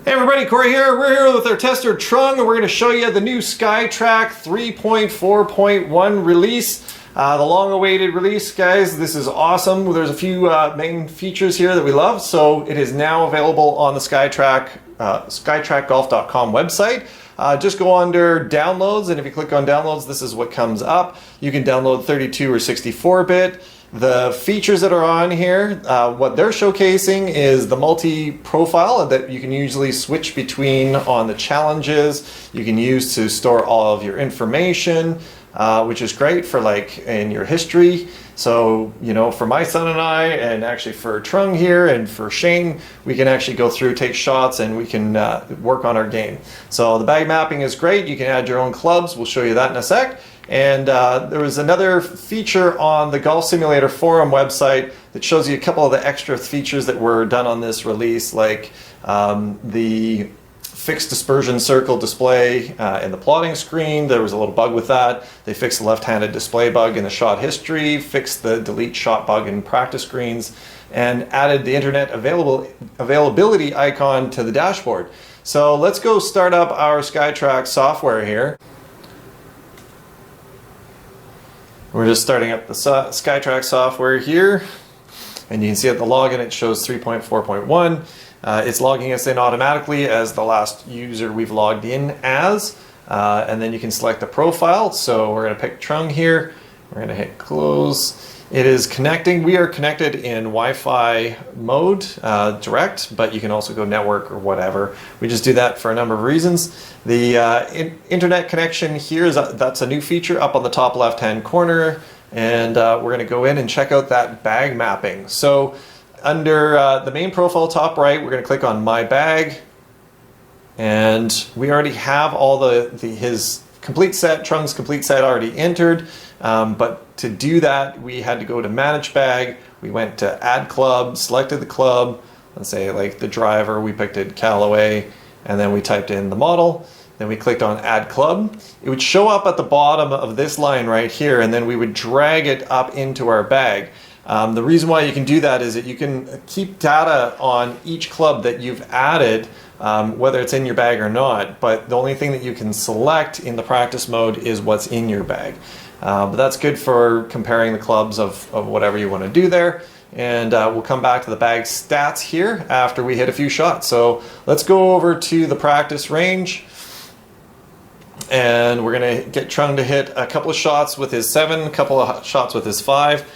Hey everybody, Corey here. We're here with our tester Trung, and we're going to show you the new SkyTrak 3.4.1 release. The long-awaited release, guys. This is awesome. There's a few main features here that we love. So it is now available on the SkyTrak, SkyTrakGolf.com website. Just go under downloads, and if you click on downloads, this is what comes up. You can download 32 or 64-bit. The features that are on here, what they're showcasing is the multi-profile that you can usually switch between on the challenges. You can use to store all of your information, which is great for like in your history. So, you know, for my son and I, and actually for Trung here and for Shane, we can actually go through, take shots, and we can work on our game. So the bag mapping is great. You can add your own clubs. We'll show you that in a sec. And there was another feature on the Golf Simulator forum website that shows you a couple of the extra features that were done on this release, like the fixed dispersion circle display in the plotting screen. There was a little bug with that. They fixed the left-handed display bug in the shot history, fixed the delete shot bug in practice screens, and added the internet availability icon to the dashboard. So let's go start up our SkyTrak software here. We're just starting up the SkyTrak software here, and you can see at the login it shows 3.4.1. It's logging us in automatically as the last user we've logged in as, and then you can select the profile. So we're going to pick Trung here. We're going to hit close. It is connecting. We are connected in Wi-Fi mode direct, but you can also go network or whatever. We just do that for a number of reasons. The internet connection here is that's a new feature up on the top left-hand corner, and we're going to go in and check out that bag mapping. So under the main profile top right, we're going to click on My Bag, and we already have all his complete set, Trung's complete set already entered. But to do that, we had to go to Manage Bag. We went to Add Club, selected the club. Let's say like the driver, we picked it Callaway, and then we typed in the model. Then we clicked on Add Club. It would show up at the bottom of this line right here, and then we would drag it up into our bag. The reason why you can do that is that you can keep data on each club that you've added, whether it's in your bag or not, but the only thing that you can select in the practice mode is what's in your bag. But that's good for comparing the clubs of whatever you want to do there. And we'll come back to the bag stats here after we hit a few shots. So let's go over to the practice range. And we're going to get Trung to hit a couple of shots with his 7, a couple of shots with his 5.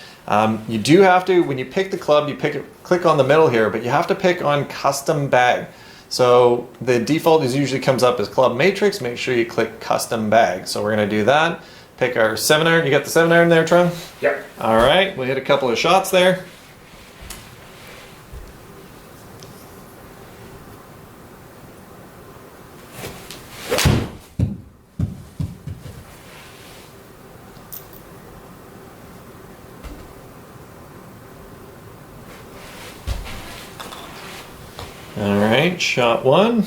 You do have to, when you pick the club, you click on the middle here, but you have to pick on Custom Bag. So the default usually comes up as Club Matrix. Make sure you click Custom Bag. So we're going to do that. Pick our 7-iron. You got the 7-iron there, Trung? Yep. All right, we'll hit a couple of shots there. All right, shot 1.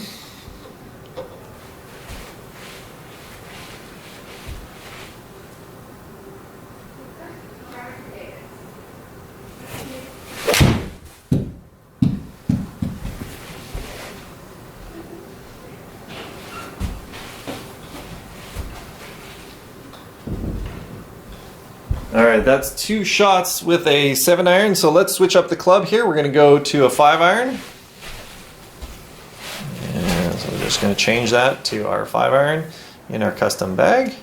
All right, that's 2 shots with a 7-iron. So let's switch up the club here. We're going to go to a 5-iron. And so we're just going to change that to our 5-iron in our custom bag.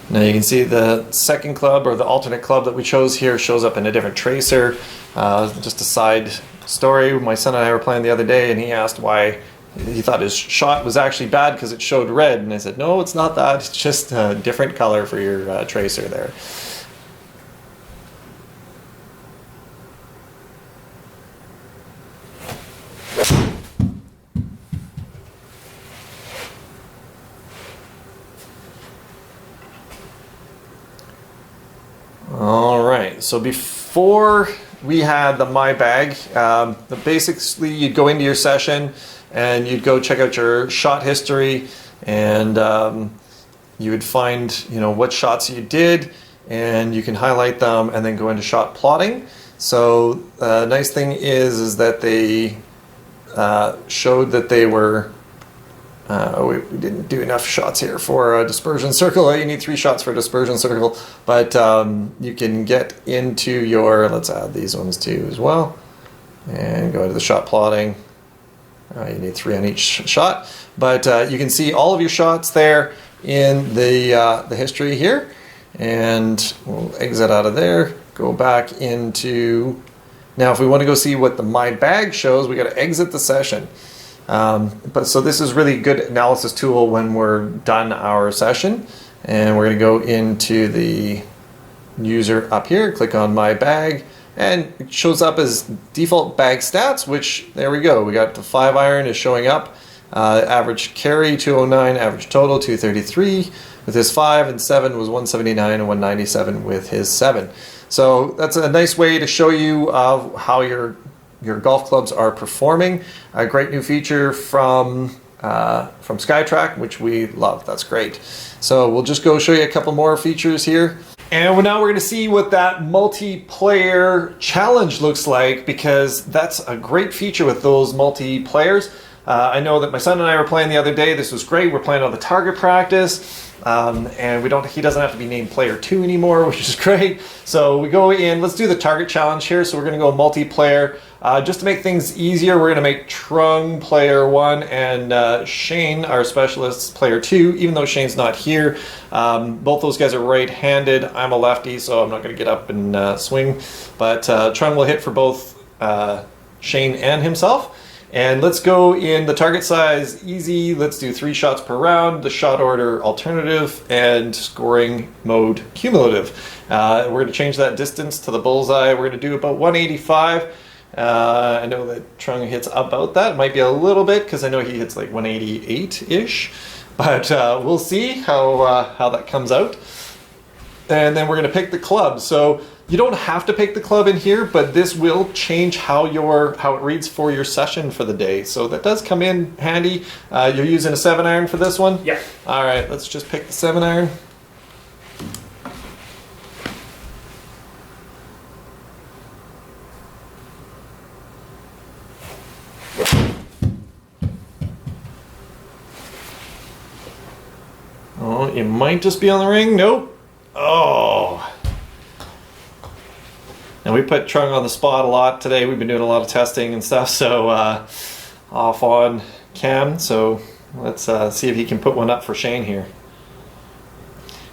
Now you can see the second club, or the alternate club that we chose here, shows up in a different tracer. Just a side story, my son and I were playing the other day, and he asked why he thought his shot was actually bad because it showed red, and I said, no, it's not that, it's just a different color for your tracer there. All right, so before we had the My Bag, basically you'd go into your session and you'd go check out your shot history, and you would find, you know, what shots you did, and you can highlight them and then go into shot plotting. So the nice thing is that they showed that they were, we didn't do enough shots here for a dispersion circle. You need 3 shots for a dispersion circle, but you can get into your, let's add these ones too as well, and go to the shot plotting. You need 3 on each shot, but you can see all of your shots there in the history here, and we'll exit out of there, go back into, now if we want to go see what the My Bag shows, we got to exit the session. But so this is really good analysis tool when we're done our session, and we're going to go into the user up here, click on My Bag, and it shows up as default bag stats, which there we go. We got the 5 iron is showing up, average carry 209, average total 233 with his 5, and 7 was 179 and 197 with his 7. So that's a nice way to show you how your golf clubs are performing. A great new feature from SkyTrak, which we love. That's great. So we'll just go show you a couple more features here. And now we're going to see what that multiplayer challenge looks like, because that's a great feature with those multiplayers. I know that my son and I were playing the other day. This was great. We're playing on the target practice. And he doesn't have to be named player 2 anymore, which is great. So we go in, let's do the target challenge here. So we're going to go multiplayer. Just to make things easier, we're going to make Trung player 1 and Shane, our specialist, player 2, even though Shane's not here. Both those guys are right-handed. I'm a lefty, so I'm not going to get up and swing. But Trung will hit for both Shane and himself. And let's go in the target size easy. Let's do 3 shots per round, the shot order alternative, and scoring mode cumulative. We're going to change that distance to the bullseye. We're going to do about 185. I know that Trung hits about that. It might be a little bit, because I know he hits like 188-ish. But we'll see how that comes out. And then we're going to pick the club. So you don't have to pick the club in here, but this will change how it reads for your session for the day. So that does come in handy. You're using a 7 iron for this one? Yeah. All right, let's just pick the 7 iron. Oh, it might just be on the ring. Nope. Oh. And we put Trung on the spot a lot today. We've been doing a lot of testing and stuff, so off on cam. So let's see if he can put one up for Shane here.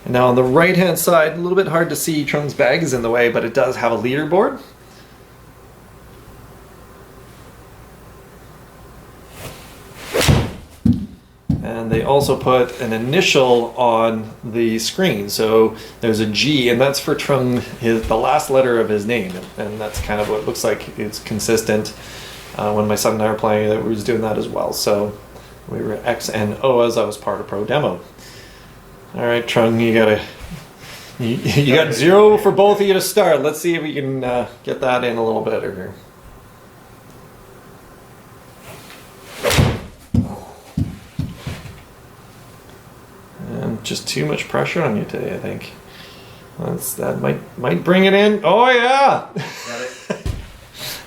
And now on the right-hand side, a little bit hard to see, Trung's bag is in the way, but it does have a leaderboard. And they also put an initial on the screen. So there's a G, and that's for Trung, the last letter of his name. And that's kind of what it looks like. It's consistent. When my son and I were playing, we was doing that as well. So we were X and O as I was Par2Pro demo. All right, Trung, you got 0 for both of you to start. Let's see if we can get that in a little better here. Just too much pressure on you today, I think. That might bring it in. Oh yeah! Got it.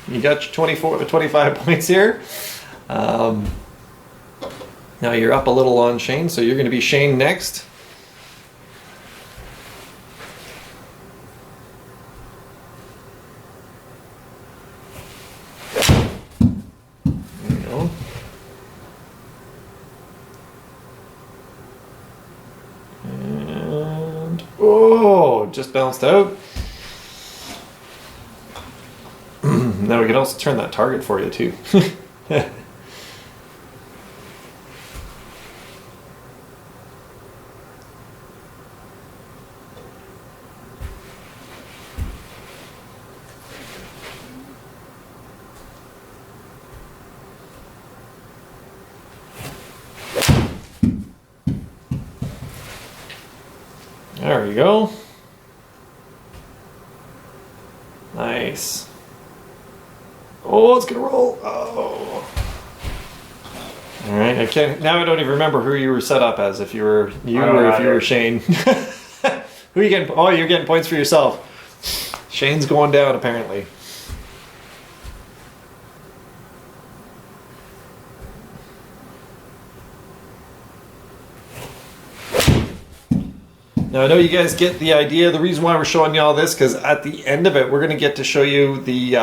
You got your 25 points here. Now you're up a little on Shane, so you're going to be Shane next. There you go. Oh, just bounced out. Now we can also turn that target for you too. There we go. Nice. Oh, it's gonna roll. Oh. All right, I can't. Now I don't even remember who you were set up as. If you were you or if you were Shane. Who are you getting? Oh, you're getting points for yourself. Shane's going down apparently. Now I know you guys get the idea. The reason why we're showing you all this, because at the end of it, we're going to get to show you the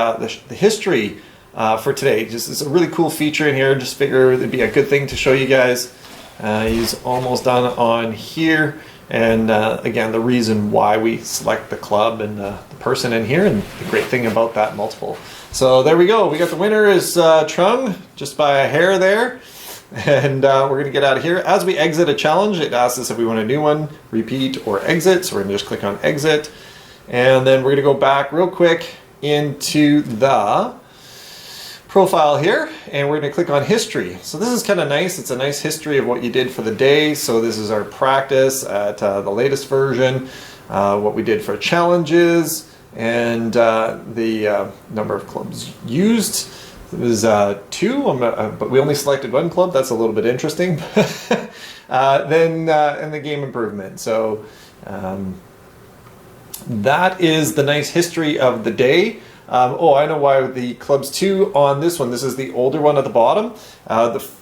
history for today. Just it's a really cool feature in here. Just figure it'd be a good thing to show you guys. He's almost done on here, and again, the reason why we select the club and the person in here, and the great thing about that multiple. So there we go. We got the winner is Trung, just by a hair there. And we're going to get out of here. As we exit a challenge, it asks us if we want a new one, repeat, or exit. So we're going to just click on exit. And then we're going to go back real quick into the profile here. And we're going to click on history. So this is kind of nice. It's a nice history of what you did for the day. So this is our practice at the latest version, what we did for challenges, and the number of clubs used. It was 2, but we only selected 1 club. That's a little bit interesting. Then and the game improvement. So that is the nice history of the day. Oh, I know why the club's 2 on this one. This is the older one at the bottom.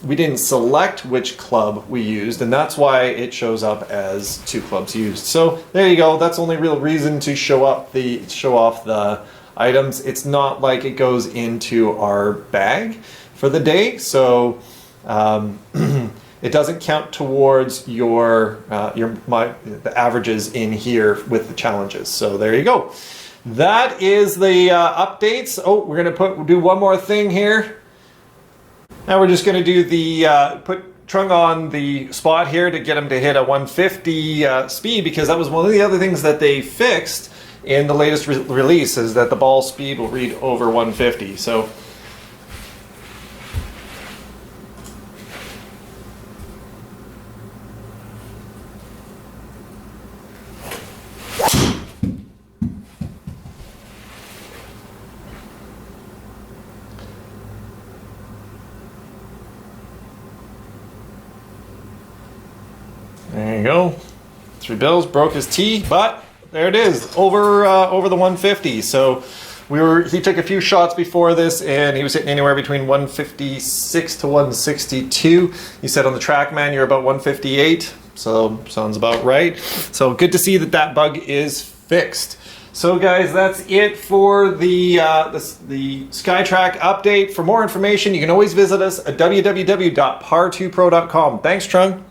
We didn't select which club we used, and that's why it shows up as 2 clubs used. So there you go. That's the only real reason to show off the items. It's not like it goes into our bag for the day, so it doesn't count towards the averages in here with the challenges. So there you go. That is the updates. Oh, we're gonna do one more thing here. Now we're just gonna do the put Trung on the spot here to get him to hit a 150 speed, because that was one of the other things that they fixed in the latest release, is that the ball speed will read over 150. So there you go. 3 bills, broke his tee, but there it is, over the 150. So he took a few shots before this, and he was hitting anywhere between 156 to 162. He said on the TrackMan you're about 158, so sounds about right. So good to see that bug is fixed. So guys, that's it for the SkyTrak update. For more information, you can always visit us at www.par2pro.com. Thanks, Trung.